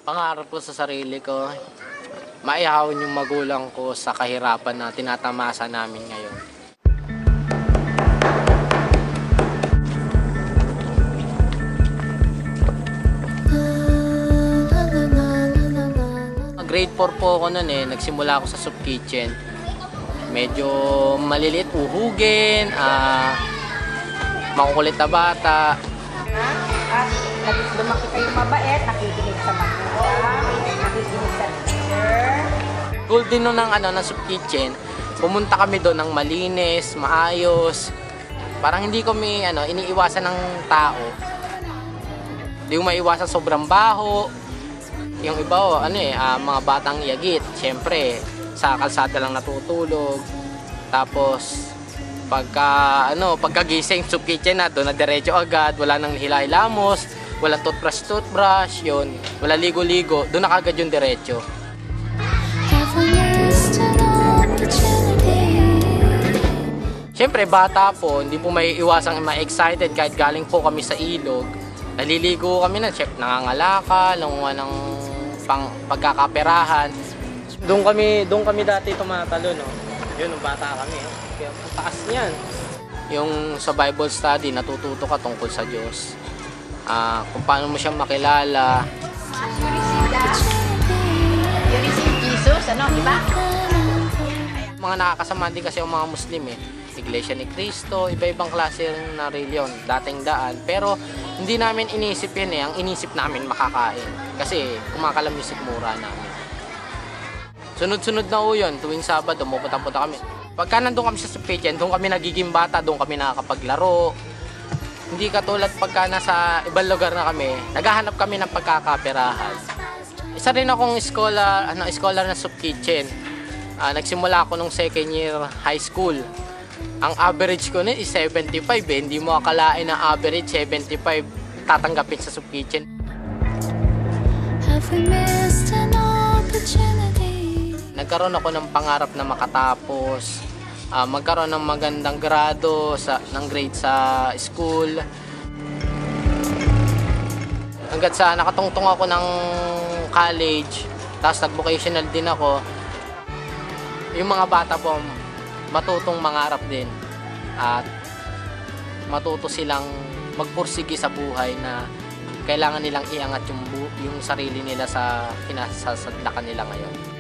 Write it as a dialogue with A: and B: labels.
A: Pangarap ko sa sarili ko, maihawin yung magulang ko sa kahirapan na tinatamasa namin ngayon. Grade 4 po ako noon nagsimula ako sa soup kitchen. Medyo maliliit, uhugin, makukulit na bata.
B: At lumaki kayo mabait, nakikinig sa magulang, nakikinig sa teacher.
A: Goal din nun ng soup kitchen, pumunta kami doon ng malinis, maayos. Parang hindi kami iniiwasan ng tao. Hindi ko maiwasan sobrang baho. Yung iba mga batang iyagit, syempre sa kalsada lang natutulog. Tapos pagkagising soup kitchen na doon na diretso agad, wala nang hilay-lamos, wala toothbrush, yun, wala ligo-ligo, doon na kagad yung diretso. Syempre bata po, hindi po may iwasang ma-excited kahit galing po kami sa ilog. Naliligo kami na, chef, nangangalaka, languha ng pagkakaperahan. Doon kami dati tumatalo, no? Yun, nung bata kami. Kaya ang taas niyan. Yung sa Bible study, natututo ka tungkol sa Diyos. Kung paano mo siyang makilala.
B: You receive Jesus, di ba?
A: Mga nakakasama din kasi ang mga Muslim Iglesia ni Cristo, iba-ibang klase na reliyon, dating daan. Pero hindi namin inisip yan ang inisip namin makakain. Kasi kumakalam yung sikmura namin. Sunod-sunod na yun, tuwing Sabado, pupunta kami. Pagka nandun kami sa soup kitchen, doon kami nagiging bata, doon kami nakakapaglaro. Hindi katulad pagka nasa ibang lugar na kami, naghahanap kami ng pagkakaperahan. Isa rin akong scholar na soup kitchen. Nagsimula ako nung second year high school. Ang average ko is 75 Hindi mo akalain na average 75 tatanggapin sa soup kitchen. Nagkaroon ako ng pangarap na makatapos, magkaroon ng magandang grado ng grade sa school. Hanggat sa nakatungtong ako ng college, tapos nag-vocational din ako. Yung mga bata po, matutong mangarap din at matuto silang magpursigi sa buhay na kailangan nilang iangat yung sarili nila sa kinasasadlakan nila ngayon.